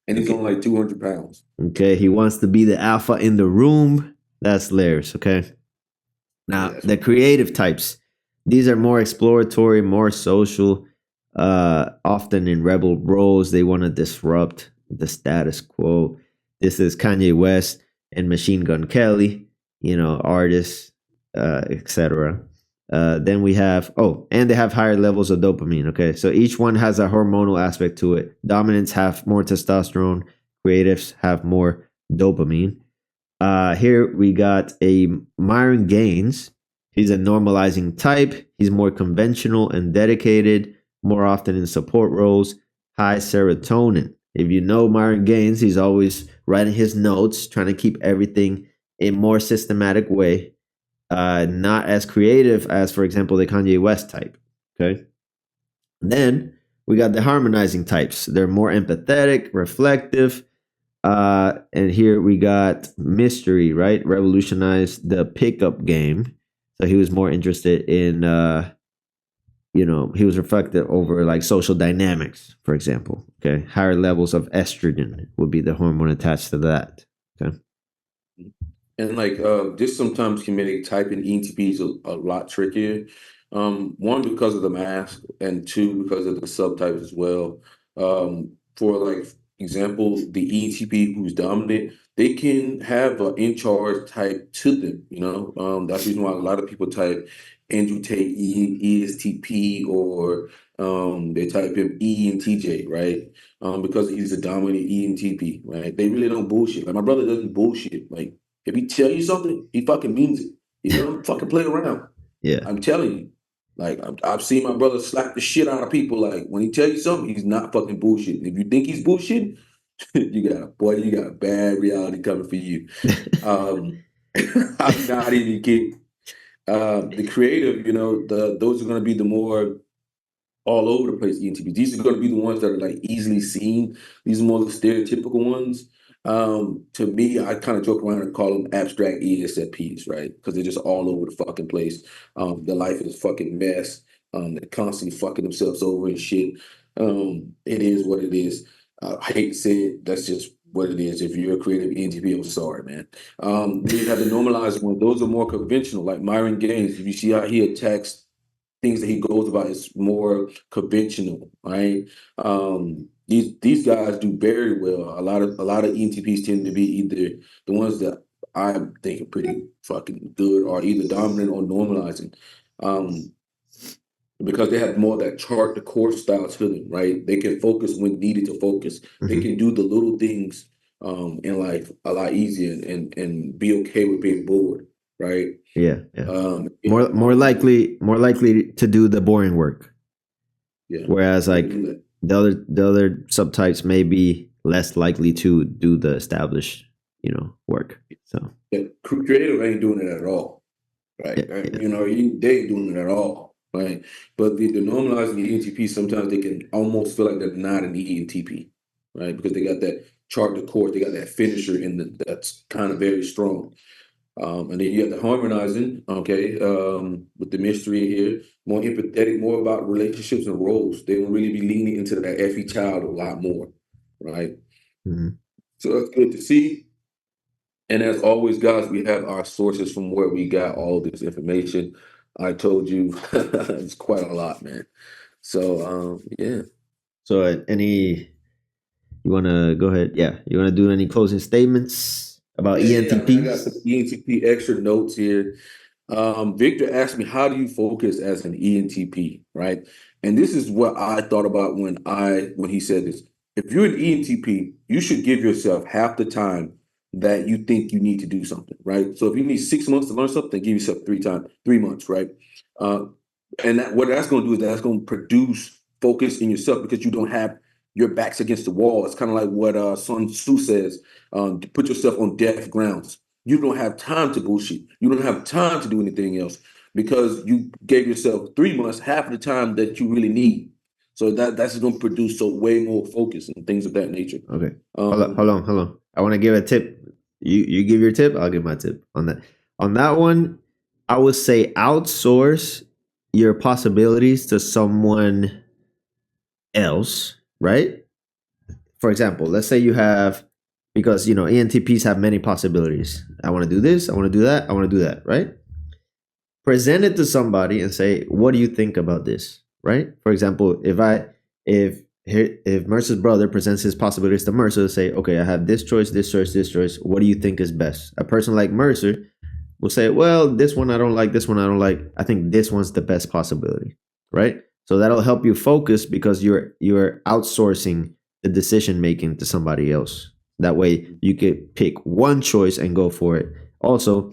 And he's only like 200 pounds. Okay. He wants to be the alpha in the room. That's Lairs. Okay. Now, the creative types, these are more exploratory, more social. Often in rebel roles, they want to disrupt the status quo. This is Kanye West and Machine Gun Kelly, artists, etc. Then we have, and they have higher levels of dopamine. Okay, so each one has a hormonal aspect to it. Dominants have more testosterone. Creatives have more dopamine. Here we got a Myron Gaines. He's a normalizing type. He's more conventional and dedicated, more often in support roles, high serotonin. If you know Myron Gaines, he's always writing his notes, trying to keep everything a more systematic way, not as creative as, for example, the Kanye West type. Okay. Then we got the harmonizing types. They're more empathetic, reflective. And here we got mystery, right? Revolutionized the pickup game. So he was more interested in, he was reflective over like social dynamics, for example. Okay. Higher levels of estrogen would be the hormone attached to that. Okay. And like this sometimes can make typing ENTPs a lot trickier. One, because of the mask, and two, because of the subtypes as well. For like example, the ENTP who's dominant, they can have an in charge type to them. That's the reason why a lot of people type entj, ESTP, or they type in ENTJ, right? Because he's a dominant ENTP, right? They really don't bullshit. Like my brother doesn't bullshit. Like if he tell you something, he fucking means it. He don't fucking play around. Yeah. I'm telling you. Like I've seen my brother slap the shit out of people. Like when he tell you something, he's not fucking bullshitting. If you think he's bullshitting, you got a bad reality coming for you. I'm not even kidding. The creative, those are going to be the more all over the place ENTPs. These are going to be the ones that are like easily seen. These are more the stereotypical ones. To me, I kind of joke around and call them abstract ESFPs, right? Because they're just all over the fucking place. Their life is a fucking mess. They're constantly fucking themselves over and shit. It is what it is. I hate to say it. That's just what it is. If you're a creative ENTP, I'm sorry, man. Then you have the normalized ones. Those are more conventional, like Myron Gaines. If you see how he attacks things that he goes about is more conventional, right? These guys do very well. A lot of ENTPs tend to be either the ones that I think are pretty fucking good, or either dominant or normalizing, because they have more of that chart the course style to them, right? They can focus when needed to focus. Mm-hmm. They can do the little things in life a lot easier and be okay with being bored, right? Yeah. More likely to do the boring work. Yeah. Whereas like the other subtypes may be less likely to do the established, work. So creative ain't doing it at all, right? Yeah. They ain't doing it at all, right? But the normalizing the ENTP, sometimes they can almost feel like they're not an ENTP, right? Because they got that chart the course, they got that finisher that's kind of very strong. And then you have the harmonizing, okay, with the mystery here, more empathetic, more about relationships and roles. They will really be leaning into that FE child a lot more, right? Mm-hmm. So that's good to see. And as always, guys, we have our sources from where we got all this information. I told you it's quite a lot, man. So, yeah. So you want to go ahead? Yeah. You want to do any closing statements about ENTPs? Yeah, I got some ENTP extra notes here. Victor asked me, how do you focus as an ENTP, right? And this is what I thought about when he said this. If you're an ENTP, you should give yourself half the time that you think you need to do something, right? So if you need 6 months to learn something, give yourself 3 months, right? And what that's going to do is that's going to produce focus in yourself, because you don't have your back's against the wall. It's kind of like what Sun Tzu says, to put yourself on death grounds. You don't have time to bullshit. You don't have time to do anything else, because you gave yourself 3 months, half of the time that you really need. So that's going to produce way more focus and things of that nature. Okay. Hold on. I want to give a tip. You give your tip, I'll give my tip on that. On that one, I would say outsource your possibilities to someone else, right? For example, let's say you have, because ENTPs have many possibilities. I want to do this, I want to do that, I want to do that, right? Present it to somebody and say, what do you think about this, right? For example, if Mercer's brother presents his possibilities to Mercer, say, okay, I have this choice, this choice, this choice. What do you think is best? A person like Mercer will say, well, this one I don't like, this one I don't like. I think this one's the best possibility, right? So that'll help you focus, because you're outsourcing the decision making to somebody else. That way you could pick one choice and go for it. Also,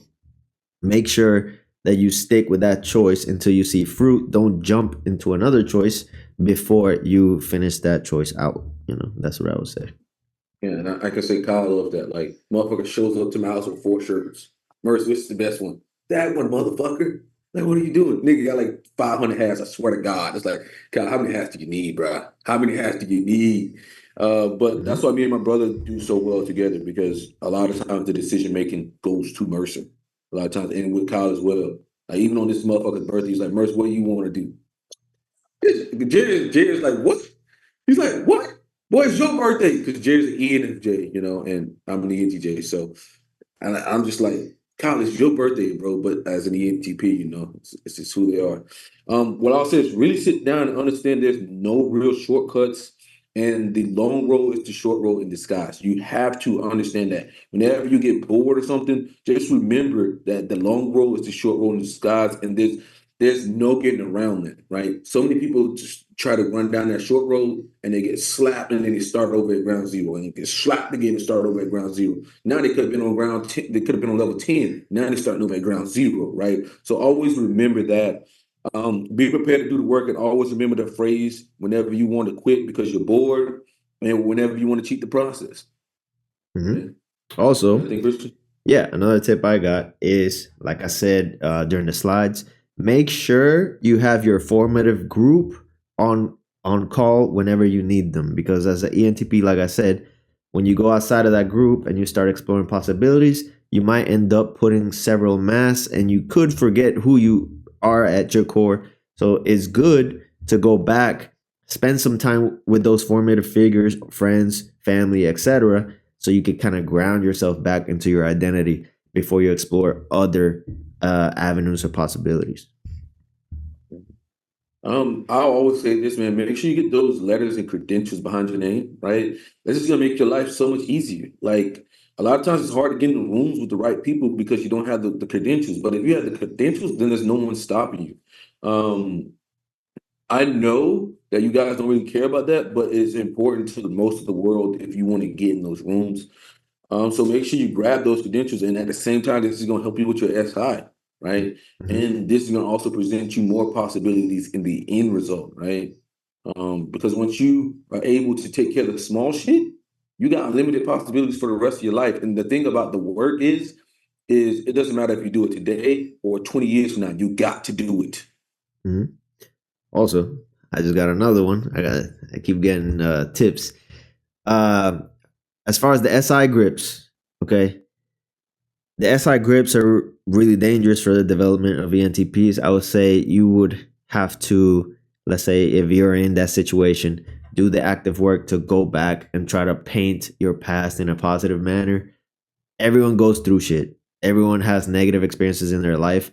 make sure that you stick with that choice until you see fruit. Don't jump into another choice before you finish that choice out. That's what I would say. Yeah, and I can say Kyle loved that. Like, motherfucker shows up to my house with 4 shirts. Merce, this is the best one. That one, motherfucker. Like, what are you doing? Nigga got like 500 hats. I swear to God. It's like, God, how many hats do you need, bro? How many hats do you need? But that's why me and my brother do so well together, because a lot of times the decision making goes to Mercer. A lot of times, and with Kyle as well. Like, even on this motherfucker's birthday, he's like, Mercer, what do you want to do? Jared's like, what? He's like, what? Boy, it's your birthday. Because Jared's an ENFJ, and I'm an ENTJ. So and I'm just like, Kyle, it's your birthday, bro. But as an ENTP, it's just who they are. What I'll say is really sit down and understand there's no real shortcuts. And the long road is the short road in disguise. You have to understand that. Whenever you get bored or something, just remember that the long road is the short road in disguise. And there's no getting around that, right? So many people just try to run down that short road and they get slapped and then they start over at ground zero and get slapped again and start over at ground zero. Now they could have been on ground 10, they could have been on level 10. Now they're starting over at ground zero, right? So always remember that. Be prepared to do the work, and always remember the phrase whenever you want to quit because you're bored and whenever you want to cheat the process. Mm-hmm. Also, I think, Christian? Yeah, another tip I got is, like I said during the slides, make sure you have your formative group on call whenever you need them. Because as an ENTP, like I said, when you go outside of that group and you start exploring possibilities, you might end up putting several masks and you could forget who you are at your core. So it's good to go back, spend some time with those formative figures, friends, family, etc., so you can kind of ground yourself back into your identity before you explore other avenues or possibilities. I always say this, man. Make sure you get those letters and credentials behind your name, right? This is gonna make your life so much easier. Like, a lot of times it's hard to get in the rooms with the right people because you don't have the credentials. But if you have the credentials, then there's no one stopping you. I know that you guys don't really care about that, but it's important to most of the world if you want to get in those rooms. So make sure you grab those credentials, and at the same time, this is going to help you with your SI, right? Mm-hmm. And this is going to also present you more possibilities in the end result, right? Because once you are able to take care of the small shit, you got unlimited possibilities for the rest of your life. And the thing about the work is it doesn't matter if you do it today or 20 years from now, you got to do it. Mm-hmm. Also, I just got another one. I keep getting tips. As far as the SI grips, okay, the SI grips are really dangerous for the development of ENTPs. I would say you would have to, let's say, if you're in that situation, do the active work to go back and try to paint your past in a positive manner. Everyone goes through shit. Everyone has negative experiences in their life.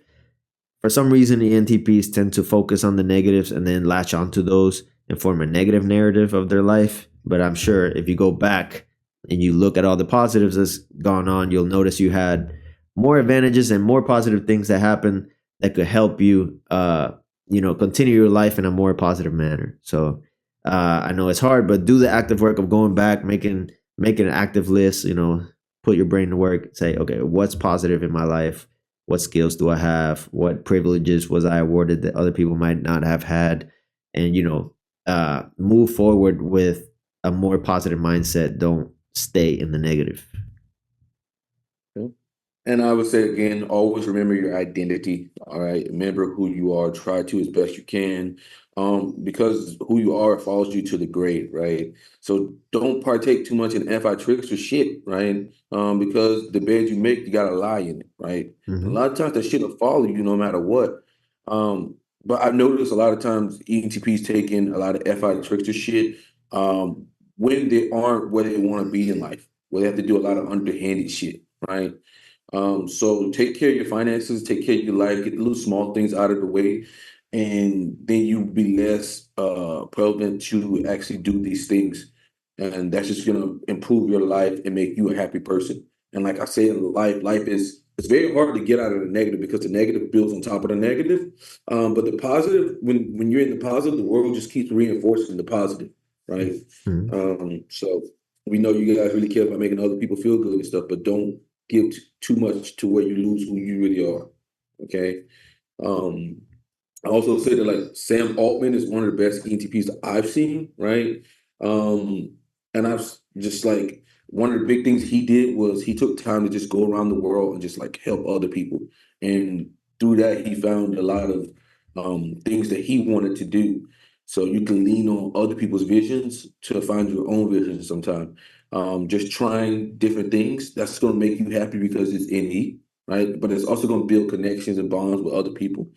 For some reason, ENTPs tend to focus on the negatives and then latch onto those and form a negative narrative of their life. But I'm sure if you go back and you look at all the positives that's gone on, you'll notice you had more advantages and more positive things that happen that could help you, continue your life in a more positive manner. So I know it's hard, but do the active work of going back, making an active list. Put your brain to work. Say, okay, what's positive in my life? What skills do I have? What privileges was I awarded that other people might not have had? And move forward with a more positive mindset. Don't stay in the negative. And I would say again, always remember your identity. All right. Remember who you are. Try to as best you can. Because who you are follows you to the grave, right? So don't partake too much in FI tricks or shit, right? Because the bed you make, you gotta lie in it, right? Mm-hmm. A lot of times that shit will follow you no matter what. But I've noticed a lot of times ENTPs take in a lot of FI tricks or shit when they aren't where they want to be in life, where they have to do a lot of underhanded shit, right? So take care of your finances, take care of your life, get the little small things out of the way, and then you'll be less prevalent to actually do these things. And that's just gonna improve your life and make you a happy person. And like I said, life is it's very hard to get out of the negative because the negative builds on top of the negative. But the positive, when you're in the positive, the world just keeps reinforcing the positive, right? Mm-hmm. So we know you guys really care about making other people feel good and stuff, but don't give too much to where you lose who you really are. Okay. I also say that like Sam Altman is one of the best ENTPs that I've seen, right? And I've just like one of the big things he did was he took time to just go around the world and just like help other people. And through that, he found a lot of things that he wanted to do. So you can lean on other people's visions to find your own vision sometimes. Just trying different things, that's going to make you happy because it's NE, right? But it's also going to build connections and bonds with other people.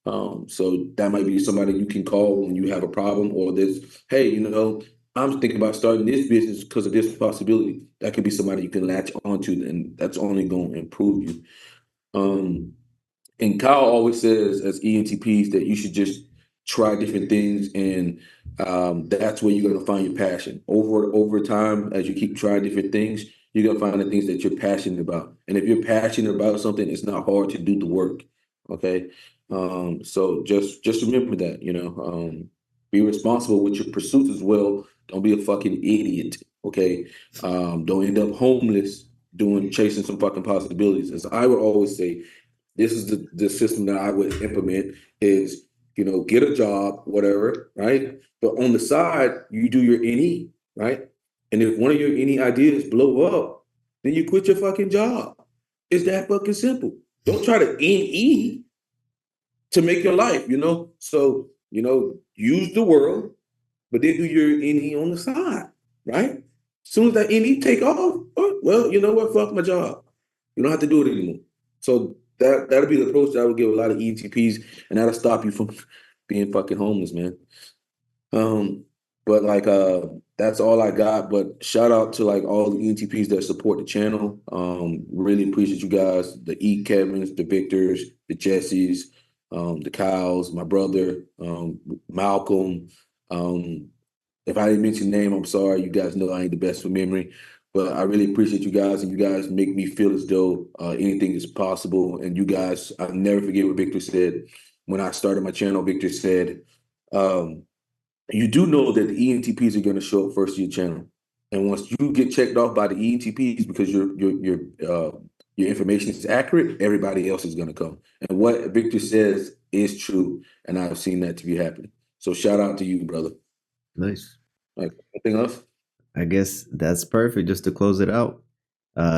So that might be somebody you can call when you have a problem, or there's, hey, I'm thinking about starting this business because of this possibility. That could be somebody you can latch onto, and that's only going to improve you. Um, and Kyle always says, as ENTPs, that you should just try different things, and that's where you're going to find your passion. Over time, as you keep trying different things, you're going to find the things that you're passionate about. And if you're passionate about something, it's not hard to do the work. Okay, so just remember that. Be responsible with your pursuits as well. Don't be a fucking idiot. Okay, don't end up homeless doing chasing some fucking possibilities. As I would always say, this is the system that I would implement is, get a job, whatever, right? But on the side, you do your NE, right? And if one of your NE ideas blow up, then you quit your fucking job. It's that fucking simple. Don't try to NE to make your life, So, use the world, but then do your NE on the side, right? As soon as that NE take off, oh, well, you know what? Fuck my job. You don't have to do it anymore. So that'll be the approach that I would give a lot of ENTPs, and that'll stop you from being fucking homeless, man. But like that's all I got. But shout out to like all the ENTPs that support the channel. Really appreciate you guys, the E Kevins, the Victors, the Jessies, the Kyles, my brother, Malcolm. If I didn't mention your name, I'm sorry. You guys know I ain't the best for memory. But I really appreciate you guys, and you guys make me feel as though anything is possible. And you guys, I'll never forget what Victor said when I started my channel. Victor said, you do know that the ENTPs are going to show up first to your channel, and once you get checked off by the ENTPs because your information is accurate, everybody else is going to come. And what Victor says is true, and I've seen that to be happening. So shout out to you, brother. Nice. Like, anything else? I guess that's perfect. Just to close it out,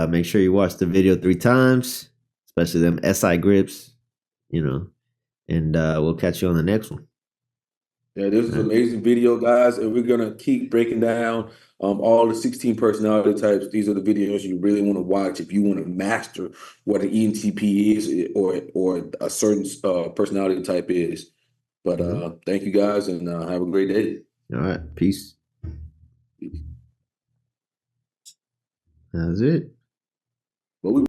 make sure you watch the video 3 times, especially them SI grips, and we'll catch you on the next one. Yeah, this is an amazing video, guys, and we're gonna keep breaking down all the 16 personality types. These are the videos you really want to watch if you want to master what an ENTP is, or a certain personality type is. But thank you guys, and have a great day. All right, peace. That's it. Well, we